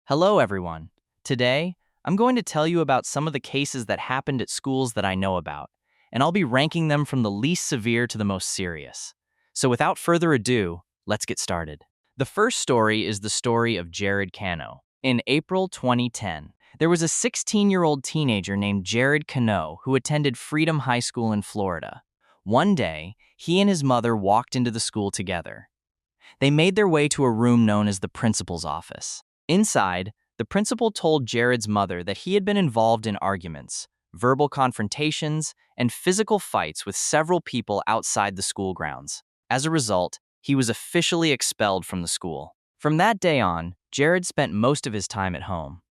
Hello, everyone. Today, I'm going to tell you about some of the cases that happened at schools that I know about, and I'll be ranking them from the least severe to the most serious. So without further ado, let's get started. The first story is the story of Jared Cano. In April 2010, there was a 16-year-old teenager named Jared Cano who attended Freedom High School in Florida. One day, he and his mother walked into the school together. They made their way to a room known as the principal's office. Inside, the principal told Jared's mother that he had been involved in arguments, verbal confrontations, and physical fights with several people outside the school grounds. As a result, he was officially expelled from the school. From that day on, Jared spent most of his time at home.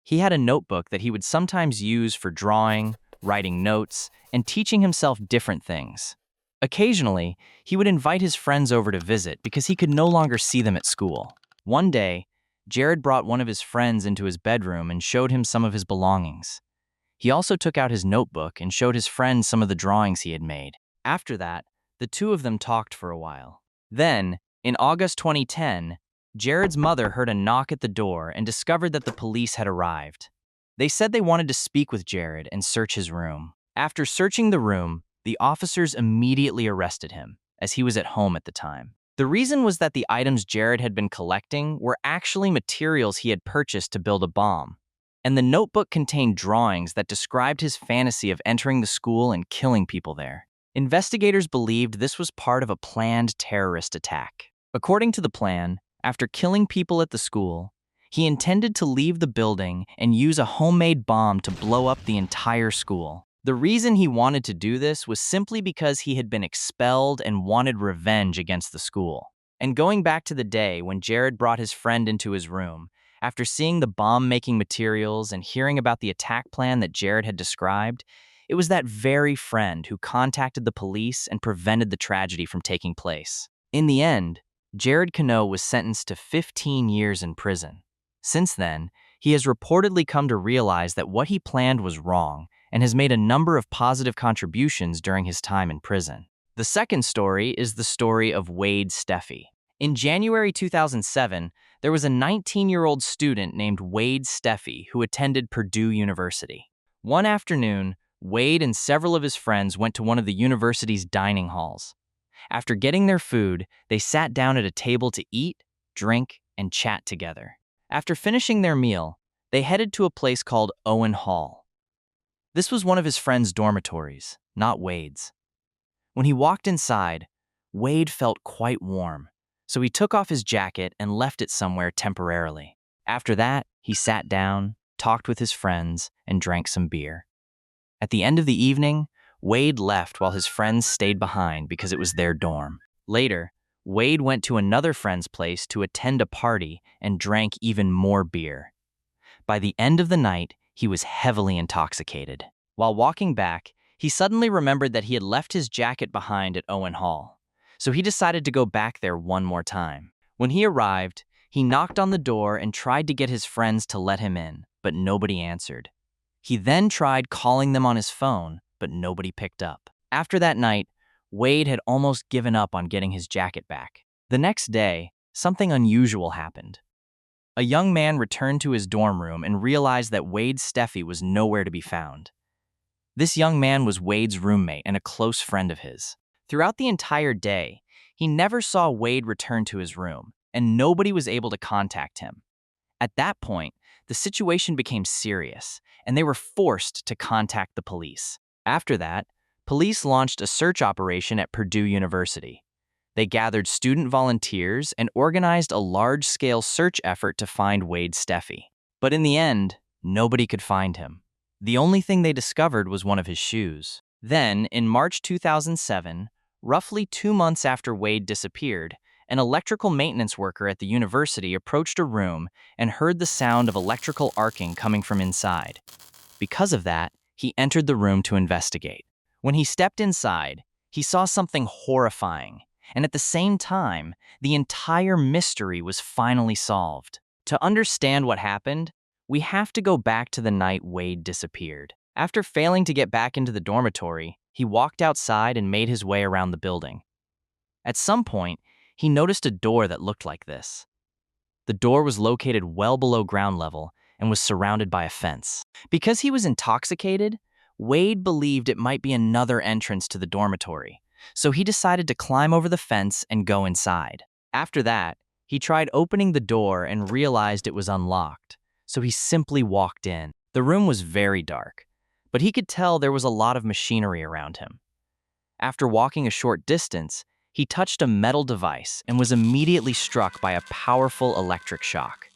He had a notebook that he would sometimes use for drawing, writing notes, and teaching himself different things. Occasionally, he would invite his friends over to visit because he could no longer see them at school. One day, Jared brought one of his friends into his bedroom and showed him some of his belongings. He also took out his notebook and showed his friend some of the drawings he had made. After that, the two of them talked for a while. Then, in August 2010, Jared's mother heard a knock at the door and discovered that the police had arrived. They said they wanted to speak with Jared and search his room. After searching the room, the officers immediately arrested him, as he was at home at the time. The reason was that the items Jared had been collecting were actually materials he had purchased to build a bomb, and the notebook contained drawings that described his fantasy of entering the school and killing people there. Investigators believed this was part of a planned terrorist attack. According to the plan, after killing people at the school, he intended to leave the building and use a homemade bomb to blow up the entire school. The reason he wanted to do this was simply because he had been expelled and wanted revenge against the school. And going back to the day when Jared brought his friend into his room, after seeing the bomb-making materials and hearing about the attack plan that Jared had described, it was that very friend who contacted the police and prevented the tragedy from taking place. In the end, Jared Cano was sentenced to 15 years in prison. Since then, he has reportedly come to realize that what he planned was wrong and has made a number of positive contributions during his time in prison. The second story is the story of Steffey. In January 2007, there was a 19-year-old student named Steffey who attended Purdue University. One afternoon, Wade and several of his friends went to one of the university's dining halls. After getting their food, they sat down at a table to eat, drink, and chat together. After finishing their meal, they headed to a place called Xuen Hall. This was one of his friend's dormitories, not Wade's. When he walked inside, Wade felt quite warm, so he took off his jacket and left it somewhere temporarily. After that, he sat down, talked with his friends, and drank some beer. At the end of the evening, Wade left while his friends stayed behind because it was their dorm. Later, Wade went to another friend's place to attend a party and drank even more beer. By the end of the night, he was heavily intoxicated. While walking back, he suddenly remembered that he had left his jacket behind at Xuen Hall, so he decided to go back there one more time. When he arrived, he knocked on the door and tried to get his friends to let him in, but nobody answered. He then tried calling them on his phone, but nobody picked up. After that night, Wade had almost given up on getting his jacket back. The next day, something unusual happened. A young man returned to his dorm room and realized that Steffey was nowhere to be found. This young man was Wade's roommate and a close friend of his. Throughout the entire day, he never saw Wade return to his room, and nobody was able to contact him. At that point, the situation became serious, and they were forced to contact the police. After that, police launched a search operation at Purdue University. They gathered student volunteers and organized a large-scale search effort to find Steffey. But in the end, nobody could find him. The only thing they discovered was one of his shoes. Then, in March 2007, roughly 2 months after Wade disappeared, an electrical maintenance worker at the university approached a room and heard the sound of electrical arcing coming from inside. Because of that, he entered the room to investigate. When he stepped inside, he saw something horrifying. And at the same time, the entire mystery was finally solved. To understand what happened, we have to go back to the night Wade disappeared. After failing to get back into the dormitory, he walked outside and made his way around the building. At some point, he noticed a door that looked like this. The door was located well below ground level and was surrounded by a fence. Because he was intoxicated, Wade believed it might be another entrance to the dormitory, so he decided to climb over the fence and go inside. After that, he tried opening the door and realized it was unlocked, so he simply walked in. The room was very dark, but he could tell there was a lot of machinery around him. After walking a short distance, he touched a metal device and was immediately struck by a powerful electric shock.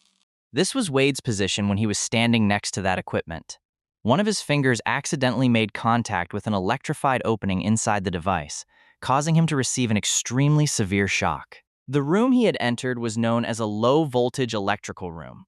This was Wade's position when he was standing next to that equipment. One of his fingers accidentally made contact with an electrified opening inside the device, causing him to receive an extremely severe shock. The room he had entered was known as a low-voltage electrical room.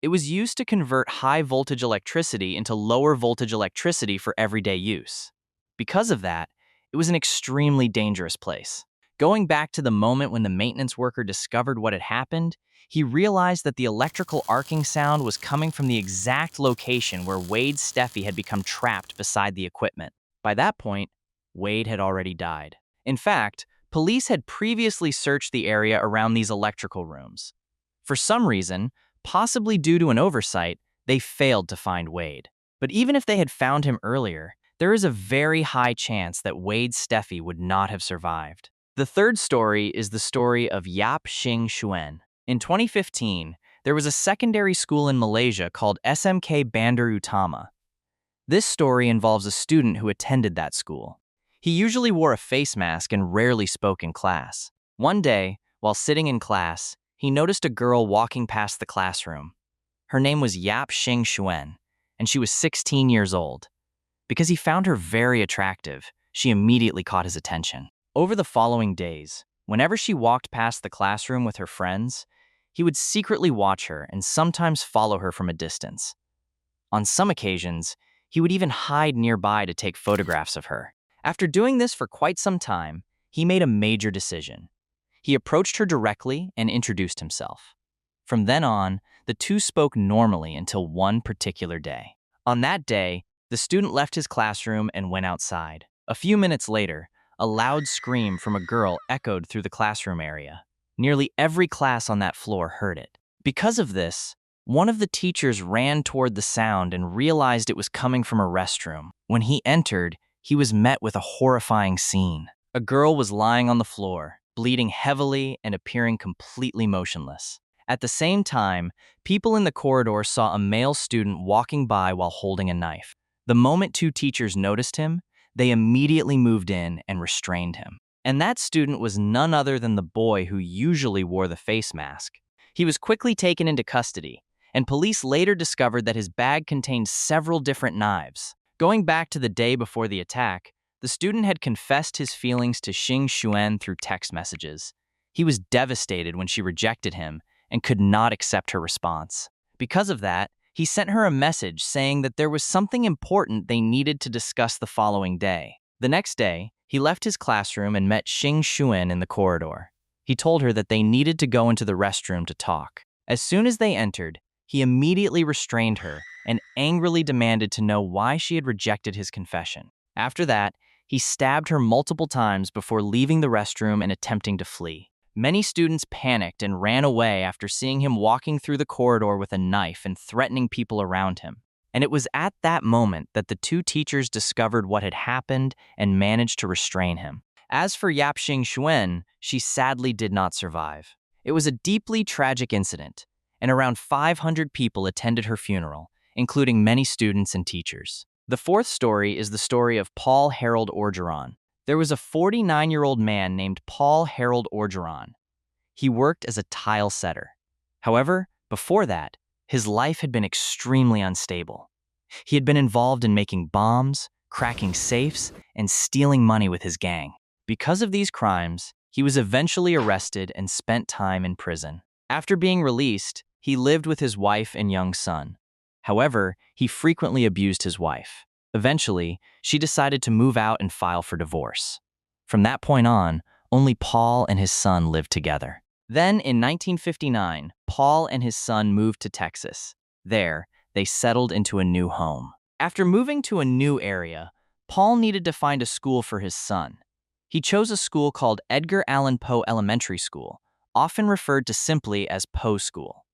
It was used to convert high-voltage electricity into lower-voltage electricity for everyday use. Because of that, it was an extremely dangerous place. Going back to the moment when the maintenance worker discovered what had happened, he realized that the electrical arcing sound was coming from the exact location where Wade's Steffey had become trapped beside the equipment. By that point, Wade had already died. In fact, police had previously searched the area around these electrical rooms. For some reason, possibly due to an oversight, they failed to find Wade. But even if they had found him earlier, there is a very high chance that Wade's Steffey would not have survived. The third story is the story of Shing Xuen. In 2015, there was a secondary school in Malaysia called SMK Bandar Utama. This story involves a student who attended that school. He usually wore a face mask and rarely spoke in class. One day, while sitting in class, he noticed a girl walking past the classroom. Her name was Shing Xuen, and she was 16 years old. Because he found her very attractive, she immediately caught his attention. Over the following days, whenever she walked past the classroom with her friends, he would secretly watch her and sometimes follow her from a distance. On some occasions, he would even hide nearby to take photographs of her. After doing this for quite some time, he made a major decision. He approached her directly and introduced himself. From then on, the two spoke normally until one particular day. On that day, the student left his classroom and went outside. A few minutes later, a loud scream from a girl echoed through the classroom area. Nearly every class on that floor heard it. Because of this, one of the teachers ran toward the sound and realized it was coming from a restroom. When he entered, he was met with a horrifying scene. A girl was lying on the floor, bleeding heavily and appearing completely motionless. At the same time, people in the corridor saw a male student walking by while holding a knife. The moment two teachers noticed him, they immediately moved in and restrained him. And that student was none other than the boy who usually wore the face mask. He was quickly taken into custody, and police later discovered that his bag contained several different knives. Going back to the day before the attack, the student had confessed his feelings to Shing Xuen through text messages. He was devastated when she rejected him and could not accept her response. Because of that, he sent her a message saying that there was something important they needed to discuss the following day. The next day, he left his classroom and met Shing Xuen in the corridor. He told her that they needed to go into the restroom to talk. As soon as they entered, he immediately restrained her and angrily demanded to know why she had rejected his confession. After that, he stabbed her multiple times before leaving the restroom and attempting to flee. Many students panicked and ran away after seeing him walking through the corridor with a knife and threatening people around him. And it was at that moment that the two teachers discovered what had happened and managed to restrain him. As for Shing Xuen, she sadly did not survive. It was a deeply tragic incident, and around 500 people attended her funeral, including many students and teachers. The fourth story is the story of Paul Harold Orgeron. There was a 49-year-old man named Paul Harold Orgeron. He worked as a tile setter. However, before that, his life had been extremely unstable. He had been involved in making bombs, cracking safes, and stealing money with his gang. Because of these crimes, he was eventually arrested and spent time in prison. After being released, he lived with his wife and young son. However, he frequently abused his wife. Eventually, she decided to move out and file for divorce. From that point on, only Paul and his son lived together. Then, in 1959, Paul and his son moved to Texas. There, they settled into a new home. After moving to a new area, Paul needed to find a school for his son. He chose a school called Edgar Allan Poe Elementary School, often referred to simply as Po School.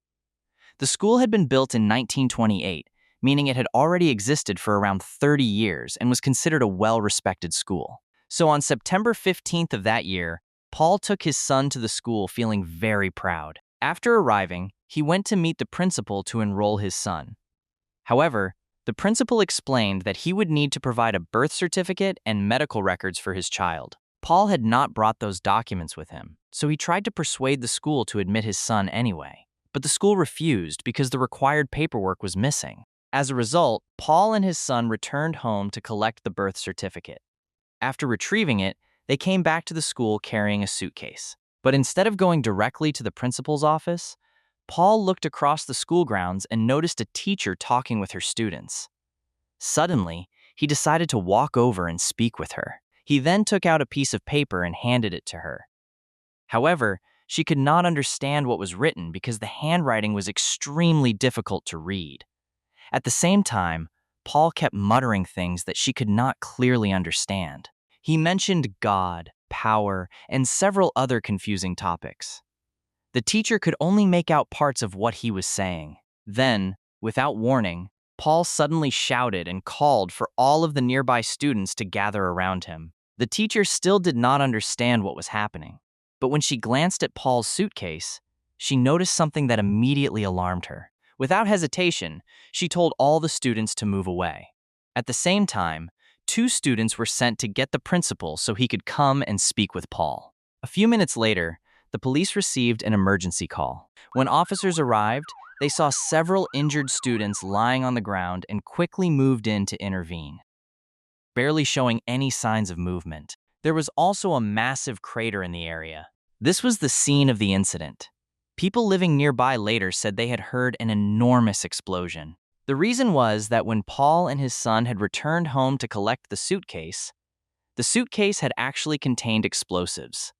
The school had been built in 1928, meaning it had already existed for around 30 years and was considered a well-respected school. So on September 15th of that year, Paul took his son to the school feeling very proud. After arriving, he went to meet the principal to enroll his son. However, the principal explained that he would need to provide a birth certificate and medical records for his child. Paul had not brought those documents with him, so he tried to persuade the school to admit his son anyway. But the school refused because the required paperwork was missing. As a result, Paul and his son returned home to collect the birth certificate. After retrieving it, they came back to the school carrying a suitcase. But instead of going directly to the principal's office, Paul looked across the school grounds and noticed a teacher talking with her students. Suddenly, he decided to walk over and speak with her. He then took out a piece of paper and handed it to her. However, she could not understand what was written because the handwriting was extremely difficult to read. At the same time, Paul kept muttering things that she could not clearly understand. He mentioned God, power, and several other confusing topics. The teacher could only make out parts of what he was saying. Then, without warning, Paul suddenly shouted and called for all of the nearby students to gather around him. The teacher still did not understand what was happening, but when she glanced at Paul's suitcase, she noticed something that immediately alarmed her. Without hesitation, she told all the students to move away. At the same time, 2 students were sent to get the principal so he could come and speak with Paul. A few minutes later, the police received an emergency call. When officers arrived, they saw several injured students lying on the ground and quickly moved in to intervene, barely showing any signs of movement. There was also a massive crater in the area. This was the scene of the incident. People living nearby later said they had heard an enormous explosion. The reason was that when Paul and his son had returned home to collect the suitcase had actually contained explosives.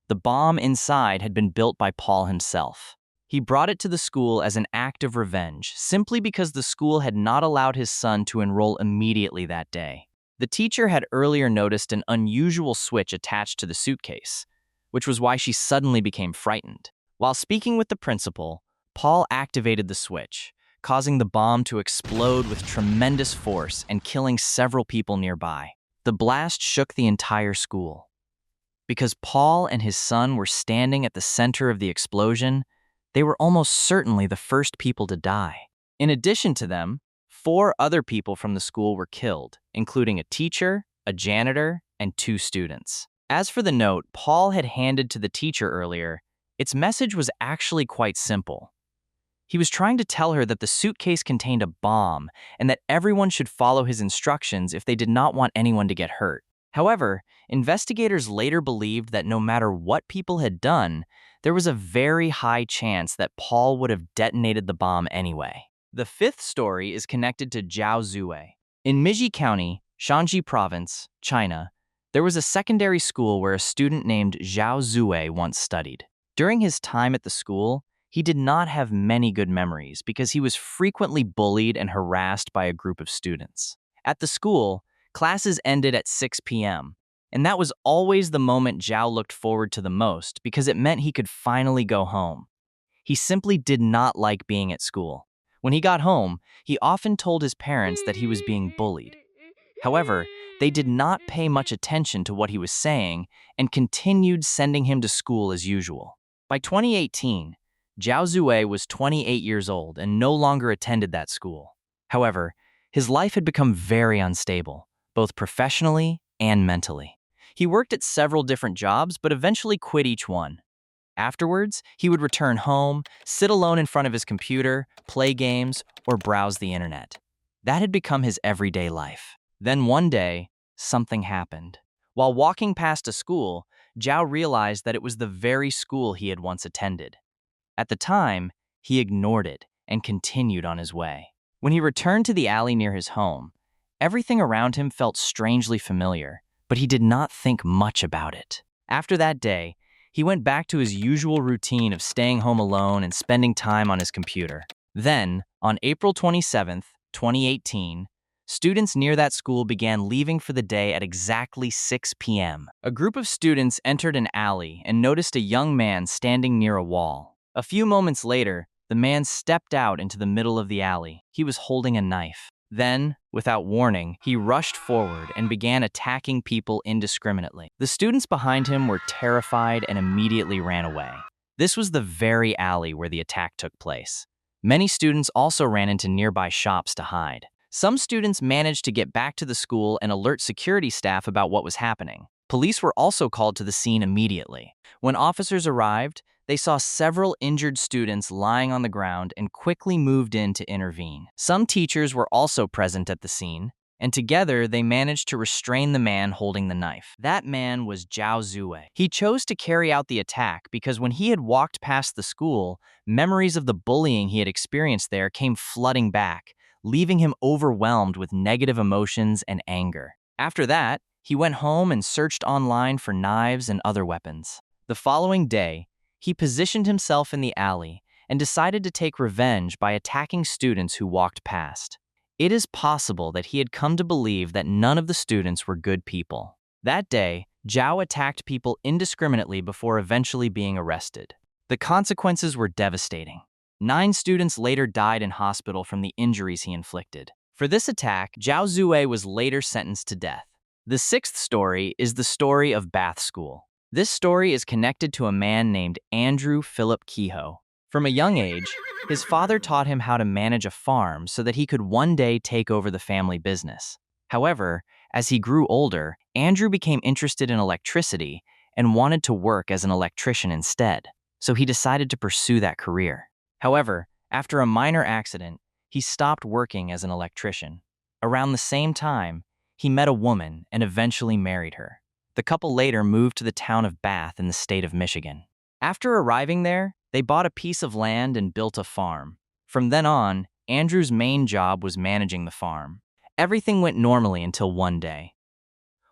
The bomb inside had been built by Paul himself. He brought it to the school as an act of revenge, simply because the school had not allowed his son to enroll immediately that day. The teacher had earlier noticed an unusual switch attached to the suitcase, which was why she suddenly became frightened. While speaking with the principal, Paul activated the switch, causing the bomb to explode with tremendous force and killing several people nearby. The blast shook the entire school. Because Paul and his son were standing at the center of the explosion, they were almost certainly the first people to die. In addition to them, 4 other people from the school were killed, including a teacher, a janitor, and 2 students. As for the note Paul had handed to the teacher earlier, its message was actually quite simple. He was trying to tell her that the suitcase contained a bomb and that everyone should follow his instructions if they did not want anyone to get hurt. However, investigators later believed that no matter what people had done, there was a very high chance that Paul would have detonated the bomb anyway. The 5th story is connected to Zewei. In Mizhi County, Shanxi Province, China, there was a secondary school where a student named Zhao once studied. During his time at the school, he did not have many good memories because he was frequently bullied and harassed by a group of students. At the school, classes ended at 6 p.m., and that was always the moment Zhao looked forward to the most because it meant he could finally go home. He simply did not like being at school. When he got home, he often told his parents that he was being bullied. However, they did not pay much attention to what he was saying and continued sending him to school as usual. By 2018, Zewei was 28 years old and no longer attended that school. However, his life had become very unstable, both professionally and mentally. He worked at several different jobs, but eventually quit each one. Afterwards, he would return home, sit alone in front of his computer, play games, or browse the internet. That had become his everyday life. Then one day, something happened. While walking past a school, Zhao realized that it was the very school he had once attended. At the time, he ignored it and continued on his way. When he returned to the alley near his home, everything around him felt strangely familiar, but he did not think much about it. After that day, he went back to his usual routine of staying home alone and spending time on his computer. Then, on April 27, 2018, students near that school began leaving for the day at exactly 6 p.m. A group of students entered an alley and noticed a young man standing near a wall. A few moments later, the man stepped out into the middle of the alley. He was holding a knife. Then, without warning, he rushed forward and began attacking people indiscriminately. The students behind him were terrified and immediately ran away. This was the very alley where the attack took place. Many students also ran into nearby shops to hide. Some students managed to get back to the school and alert security staff about what was happening. Police were also called to the scene immediately. When officers arrived, they saw several injured students lying on the ground and quickly moved in to intervene. Some teachers were also present at the scene, and together they managed to restrain the man holding the knife. That man was Zewei. He chose to carry out the attack because when he had walked past the school, memories of the bullying he had experienced there came flooding back, leaving him overwhelmed with negative emotions and anger. After that, he went home and searched online for knives and other weapons. The following day, he positioned himself in the alley and decided to take revenge by attacking students who walked past. It is possible that he had come to believe that none of the students were good people. That day, Zhao attacked people indiscriminately before eventually being arrested. The consequences were devastating. 9 students later died in hospital from the injuries he inflicted. For this attack, Zewei was later sentenced to death. The 6th story is the story of Bath School. This story is connected to a man named Andrew Philip Kehoe. From a young age, his father taught him how to manage a farm so that he could one day take over the family business. However, as he grew older, Andrew became interested in electricity and wanted to work as an electrician instead, so he decided to pursue that career. However, after a minor accident, he stopped working as an electrician. Around the same time, he met a woman and eventually married her. The couple later moved to the town of Bath in the state of Michigan. After arriving there, they bought a piece of land and built a farm. From then on, Andrew's main job was managing the farm. Everything went normally until one day.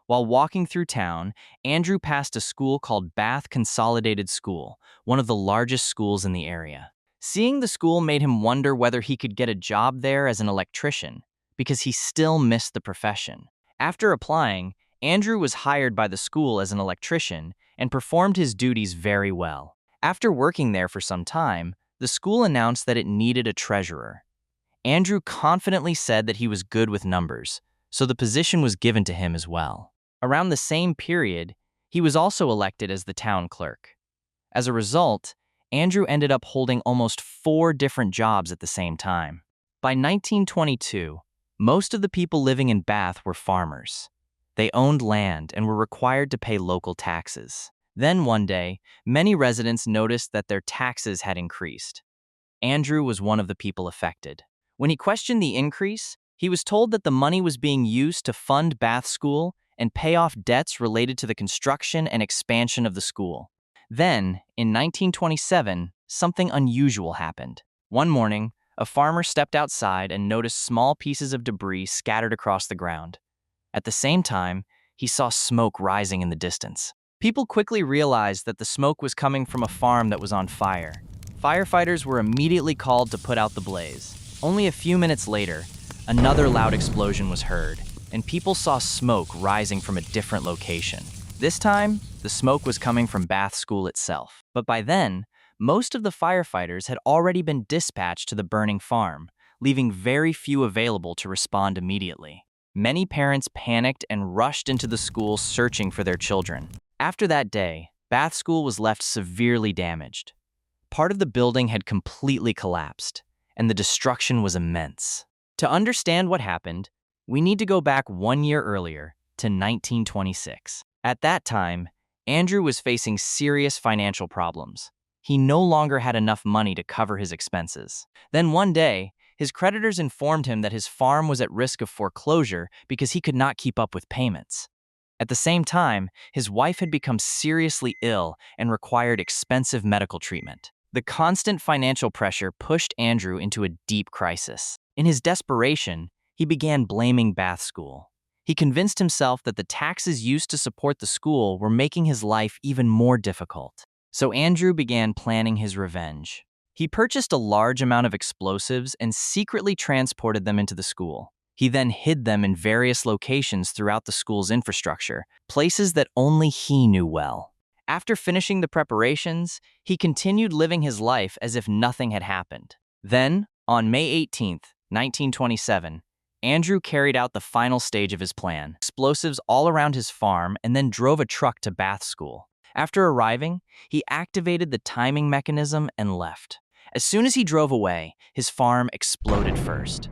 While walking through town, Andrew passed a school called Bath Consolidated School, one of the largest schools in the area. Seeing the school made him wonder whether he could get a job there as an electrician, because he still missed the profession. After applying, Andrew was hired by the school as an electrician and performed his duties very well. After working there for some time, the school announced that it needed a treasurer. Andrew confidently said that he was good with numbers, so the position was given to him as well. Around the same period, he was also elected as the town clerk. As a result, Andrew ended up holding almost 4 different jobs at the same time. By 1922, most of the people living in Bath were farmers. They owned land and were required to pay local taxes. Then one day, many residents noticed that their taxes had increased. Andrew was one of the people affected. When he questioned the increase, he was told that the money was being used to fund Bath School and pay off debts related to the construction and expansion of the school. Then, in 1927, something unusual happened. One morning, a farmer stepped outside and noticed small pieces of debris scattered across the ground. At the same time, he saw smoke rising in the distance. People quickly realized that the smoke was coming from a farm that was on fire. Firefighters were immediately called to put out the blaze. Only a few minutes later, another loud explosion was heard, and people saw smoke rising from a different location. This time, the smoke was coming from Bath School itself. But by then, most of the firefighters had already been dispatched to the burning farm, leaving very few available to respond immediately. Many parents panicked and rushed into the school searching for their children. After that day, Bath School was left severely damaged. Part of the building had completely collapsed, and the destruction was immense. To understand what happened, we need to go back 1 year earlier to 1926. At that time, Andrew was facing serious financial problems. He no longer had enough money to cover his expenses. Then one day, his creditors informed him that his farm was at risk of foreclosure because he could not keep up with payments. At the same time, his wife had become seriously ill and required expensive medical treatment. The constant financial pressure pushed Andrew into a deep crisis. In his desperation, he began blaming Bath School. He convinced himself that the taxes used to support the school were making his life even more difficult. So Andrew began planning his revenge. He purchased a large amount of explosives and secretly transported them into the school. He then hid them in various locations throughout the school's infrastructure, places that only he knew well. After finishing the preparations, he continued living his life as if nothing had happened. Then, on May 18, 1927, Andrew carried out the final stage of his plan, explosives all around his farm, and then drove a truck to Bath School. After arriving, he activated the timing mechanism and left. As soon as he drove away, his farm exploded first.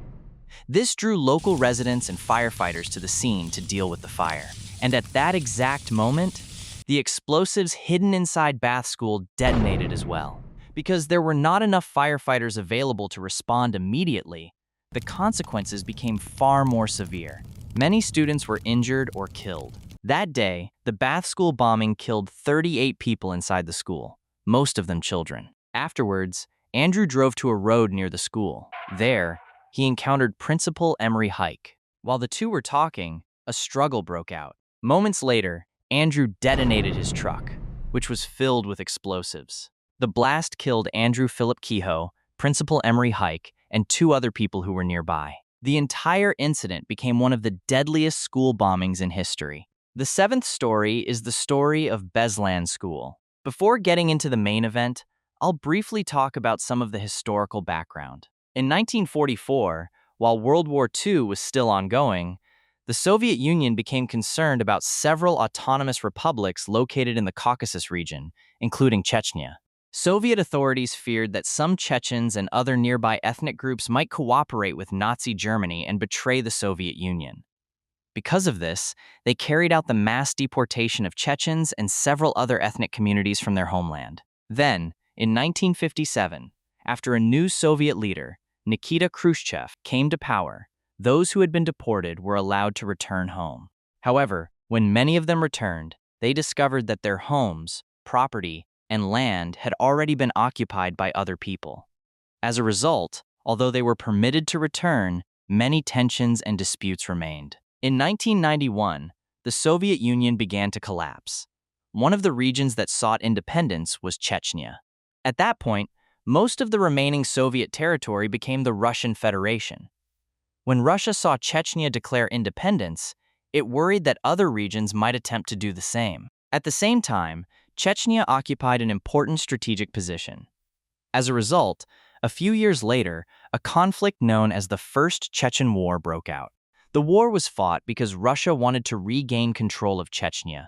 This drew local residents and firefighters to the scene to deal with the fire. And at that exact moment, the explosives hidden inside Bath School detonated as well. Because there were not enough firefighters available to respond immediately, the consequences became far more severe. Many students were injured or killed. That day, the Bath School bombing killed 38 people inside the school, most of them children. Afterwards, Andrew drove to a road near the school. There, he encountered Principal Emery Hike. While the two were talking, a struggle broke out. Moments later, Andrew detonated his truck, which was filled with explosives. The blast killed Andrew Philip Kehoe, Principal Emery Hike, and 2 other people who were nearby. The entire incident became one of the deadliest school bombings in history. The 7th story is the story of Beslan School. Before getting into the main event, I'll briefly talk about some of the historical background. In 1944, while World War II was still ongoing, the Soviet Union became concerned about several autonomous republics located in the Caucasus region, including Chechnya. Soviet authorities feared that some Chechens and other nearby ethnic groups might cooperate with Nazi Germany and betray the Soviet Union. Because of this, they carried out the mass deportation of Chechens and several other ethnic communities from their homeland. Then, in 1957, after a new Soviet leader, Nikita Khrushchev, came to power, those who had been deported were allowed to return home. However, when many of them returned, they discovered that their homes, property, and land had already been occupied by other people. As a result, although they were permitted to return, many tensions and disputes remained. In 1991, the Soviet Union began to collapse. One of the regions that sought independence was Chechnya. At that point, most of the remaining Soviet territory became the Russian Federation. When Russia saw Chechnya declare independence, it worried that other regions might attempt to do the same. At the same time, Chechnya occupied an important strategic position. As a result, a few years later, a conflict known as the First Chechen War broke out. The war was fought because Russia wanted to regain control of Chechnya.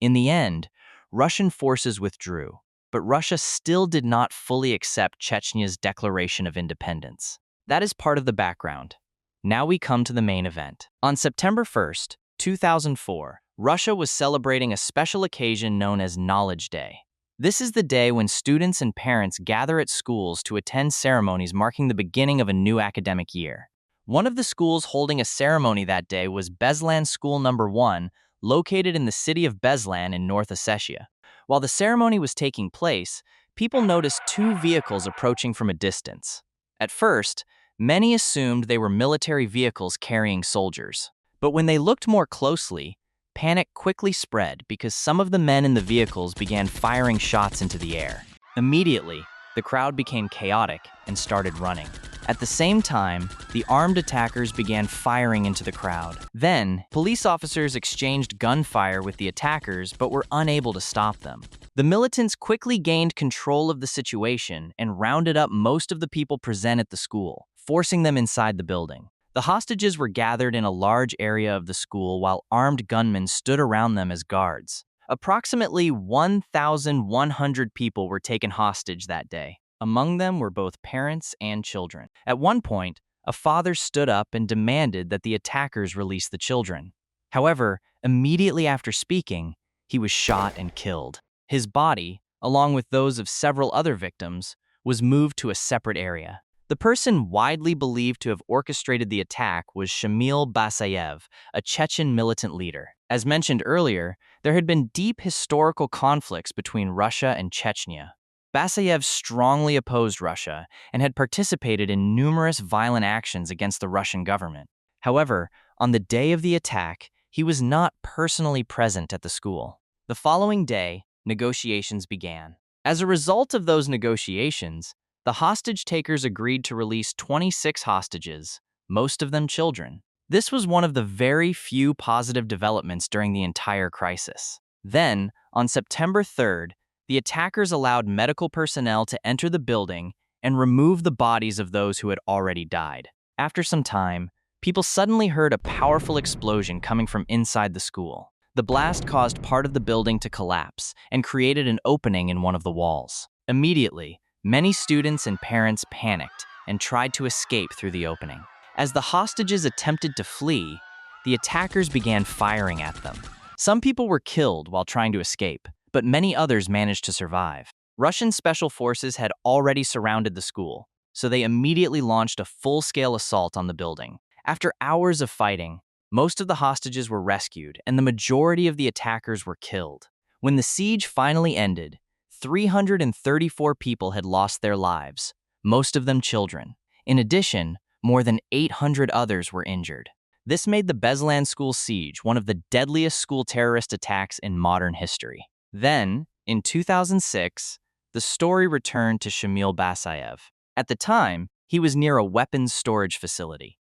In the end, Russian forces withdrew, but Russia still did not fully accept Chechnya's declaration of independence. That is part of the background. Now we come to the main event. On September 1st, 2004, Russia was celebrating a special occasion known as Knowledge Day. This is the day when students and parents gather at schools to attend ceremonies marking the beginning of a new academic year. One of the schools holding a ceremony that day was Beslan School No. 1, located in the city of Beslan in North Ossetia. While the ceremony was taking place, people noticed 2 vehicles approaching from a distance. At first, many assumed they were military vehicles carrying soldiers. But when they looked more closely, panic quickly spread because some of the men in the vehicles began firing shots into the air. Immediately, the crowd became chaotic and started running. At the same time, the armed attackers began firing into the crowd. Then, police officers exchanged gunfire with the attackers but were unable to stop them. The militants quickly gained control of the situation and rounded up most of the people present at the school, forcing them inside the building. The hostages were gathered in a large area of the school while armed gunmen stood around them as guards. Approximately 1,100 people were taken hostage that day. Among them were both parents and children. At one point, a father stood up and demanded that the attackers release the children. However, immediately after speaking, he was shot and killed. His body, along with those of several other victims, was moved to a separate area. The person widely believed to have orchestrated the attack was Shamil Basayev, a Chechen militant leader. As mentioned earlier, there had been deep historical conflicts between Russia and Chechnya. Basayev strongly opposed Russia and had participated in numerous violent actions against the Russian government. However, on the day of the attack, he was not personally present at the school. The following day, negotiations began. As a result of those negotiations, the hostage takers agreed to release 26 hostages, most of them children. This was one of the very few positive developments during the entire crisis. Then, on September 3rd, the attackers allowed medical personnel to enter the building and remove the bodies of those who had already died. After some time, people suddenly heard a powerful explosion coming from inside the school. The blast caused part of the building to collapse and created an opening in one of the walls. Immediately, many students and parents panicked and tried to escape through the opening. As the hostages attempted to flee, the attackers began firing at them. Some people were killed while trying to escape, but many others managed to survive. Russian special forces had already surrounded the school, so they immediately launched a full-scale assault on the building. After hours of fighting, most of the hostages were rescued, and the majority of the attackers were killed. When the siege finally ended, 334 people had lost their lives, most of them children. In addition, more than 800 others were injured. This made the Beslan school siege one of the deadliest school terrorist attacks in modern history. Then, in 2006, the story returned to Shamil Basayev. At the time, he was near a weapons storage facility.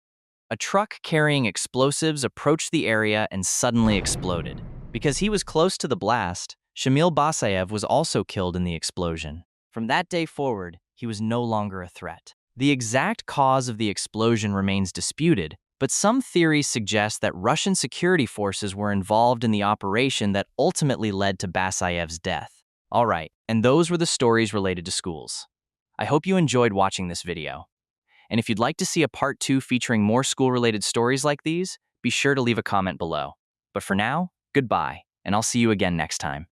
A truck carrying explosives approached the area and suddenly exploded. Because he was close to the blast, Shamil Basayev was also killed in the explosion. From that day forward, he was no longer a threat. The exact cause of the explosion remains disputed, but some theories suggest that Russian security forces were involved in the operation that ultimately led to Basayev's death. All right, and those were the stories related to schools. I hope you enjoyed watching this video. And if you'd like to see a part 2 featuring more school-related stories like these, be sure to leave a comment below. But for now, goodbye, and I'll see you again next time.